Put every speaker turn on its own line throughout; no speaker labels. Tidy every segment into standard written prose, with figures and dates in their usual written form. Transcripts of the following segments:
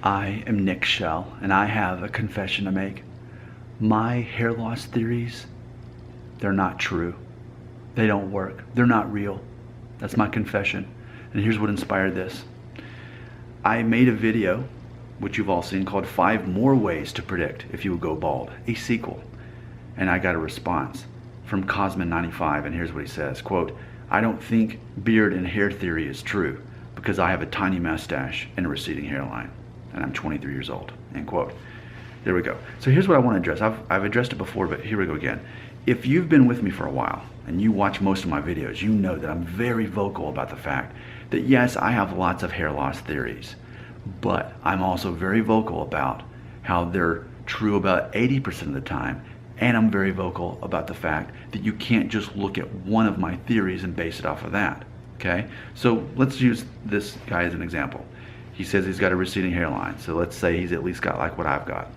I am Nick Shell, and I have a confession to make. My hair loss theories, they're not true. They don't work. They're not real. That's my confession. And here's what inspired this. I made a video, which you've all seen, called 5 More Ways to Predict If You Will Go Bald, a sequel. And I got a response from Cosman95, and here's what he says, quote, "I don't think beard and hair theory is true because I have a tiny mustache and a receding hairline, and I'm 23 years old," end quote. There we go. So here's what I want to address. I've addressed it before, but here we go again. If you've been with me for a while and you watch most of my videos, you know that I'm very vocal about the fact that yes, I have lots of hair loss theories, but I'm also very vocal about how they're true about 80% of the time, and I'm very vocal about the fact that you can't just look at one of my theories and base it off of that, okay? So let's use this guy as an example. He says he's got a receding hairline, so let's say he's at least got like what I've got.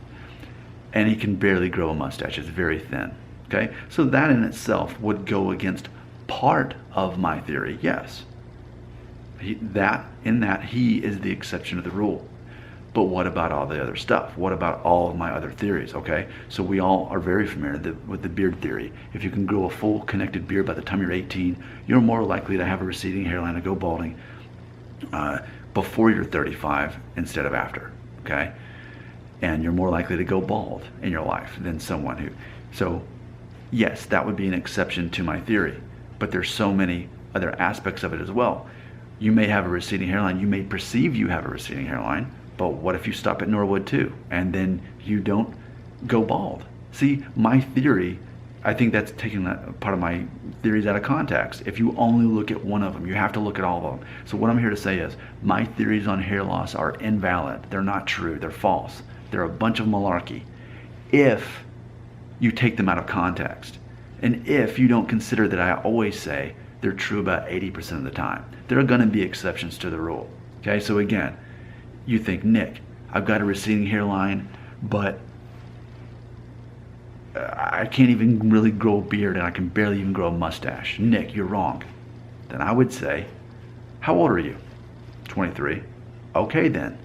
And he can barely grow a mustache, it's very thin, okay? So that in itself would go against part of my theory, yes. He is the exception to the rule. But what about all the other stuff? What about all of my other theories, okay? So we all are very familiar with the beard theory. If you can grow a full connected beard by the time you're 18, you're more likely to have a receding hairline and go balding before you're 35 instead of after, okay? And you're more likely to go bald in your life than someone who, so yes, that would be an exception to my theory, but there's so many other aspects of it as well. You may have a receding hairline, you may perceive you have a receding hairline, but what if you stop at Norwood 2 and then you don't go bald? See, my theory, I think that's taking that part of my theories out of context. If you only look at one of them, you have to look at all of them. So what I'm here to say is, my theories on hair loss are invalid. They're not true, they're false. They're a bunch of malarkey if you take them out of context. And if you don't consider that I always say they're true about 80% of the time. There are gonna be exceptions to the rule, okay? So again, you think, Nick, I've got a receding hairline, but I can't even really grow a beard and I can barely even grow a mustache. Nick, you're wrong. Then I would say, how old are you? 23. Okay then.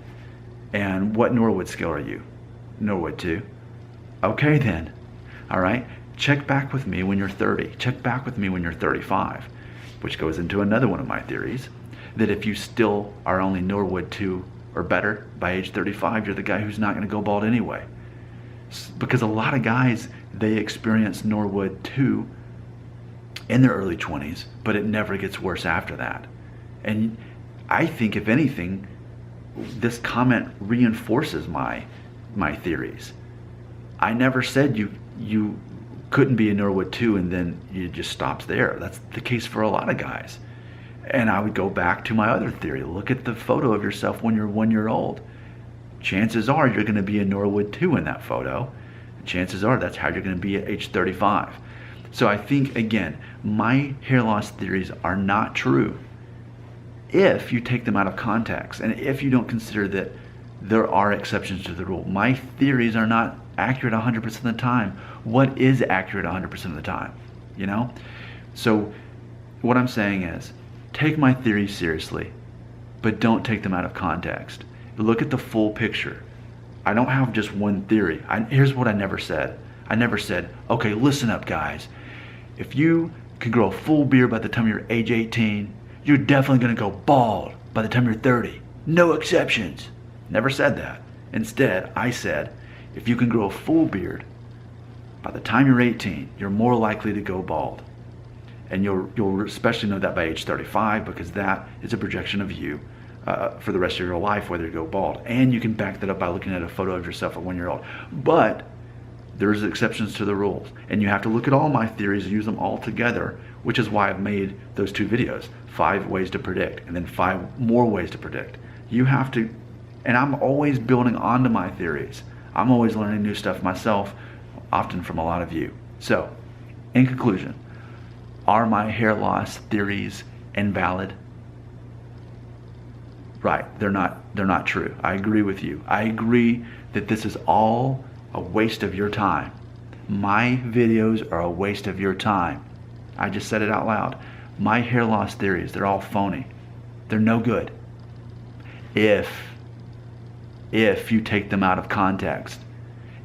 And what Norwood scale are you? Norwood 2. Okay then. All right. Check back with me when you're 30. Check back with me when you're 35, which goes into another one of my theories, that if you still are only Norwood 2 or better by age 35, you're the guy who's not going to go bald anyway. Because a lot of guys, they experience Norwood 2 in their early 20s, but it never gets worse after that. And I think, if anything, this comment reinforces my theories. I never said you couldn't be a Norwood 2 and then it just stops there. That's the case for a lot of guys. And I would go back to my other theory. Look at the photo of yourself when you're 1 year old. Chances are you're going to be a Norwood 2 in that photo. Chances are that's how you're going to be at age 35. So I think, again, my hair loss theories are not true if you take them out of context and if you don't consider that there are exceptions to the rule. My theories are not accurate 100% of the time. What is accurate 100% of the time? You know? So what I'm saying is, take my theories seriously, but don't take them out of context. Look at the full picture. I don't have just one theory. Here's what I never said. I never said, okay, listen up guys. If you can grow a full beard by the time you're age 18, you're definitely gonna go bald by the time you're 30. No exceptions. Never said that. Instead, I said, if you can grow a full beard by the time you're 18, you're more likely to go bald. And you'll especially know that by age 35, because that is a projection of you for the rest of your life, whether you go bald. And you can back that up by looking at a photo of yourself at 1 year old. But there's exceptions to the rules. And you have to look at all my theories and use them all together, which is why I've made those 2 videos, 5 ways to predict, and then 5 more ways to predict. You have to, and I'm always building onto my theories. I'm always learning new stuff myself, often from a lot of you. So, in conclusion, are my hair loss theories invalid? Right, they're not true. I agree with you. I agree that this is all a waste of your time. My videos are a waste of your time. I just said it out loud. My hair loss theories, they're all phony. They're no good. If if you take them out of context,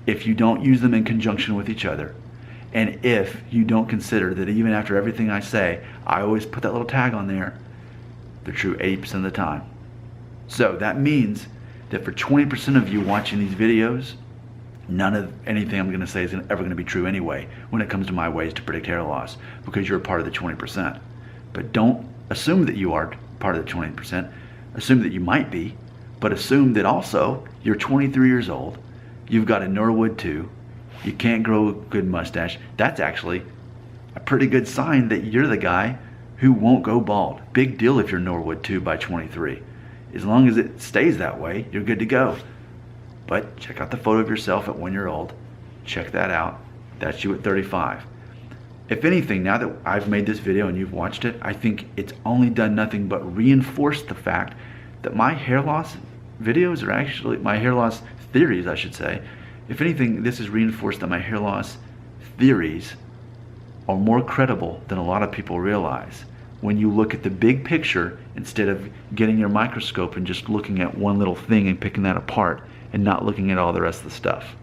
if you don't use them in conjunction with each other, and if you don't consider that even after everything I say, I always put that little tag on there, they're true 80% of the time. So that means that for 20% of you watching these videos, none of anything I'm going to say is ever going to be true anyway when it comes to my ways to predict hair loss, because you're a part of the 20%. But don't assume that you are part of the 20%. Assume that you might be, but assume that also you're 23 years old, you've got a Norwood 2, you can't grow a good mustache. That's actually a pretty good sign that you're the guy who won't go bald. Big deal if you're Norwood 2 by 23. As long as it stays that way, you're good to go. But check out the photo of yourself at 1 year old. Check that out. That's you at 35. If anything, now that I've made this video and you've watched it, I think it's only done nothing but reinforce the fact that my hair loss videos are actually, my hair loss theories, I should say. If anything, this has reinforced that my hair loss theories are more credible than a lot of people realize. When you look at the big picture, instead of getting your microscope and just looking at one little thing and picking that apart and not looking at all the rest of the stuff.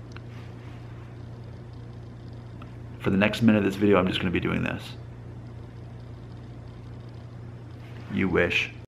For the next minute of this video, I'm just going to be doing this. You wish.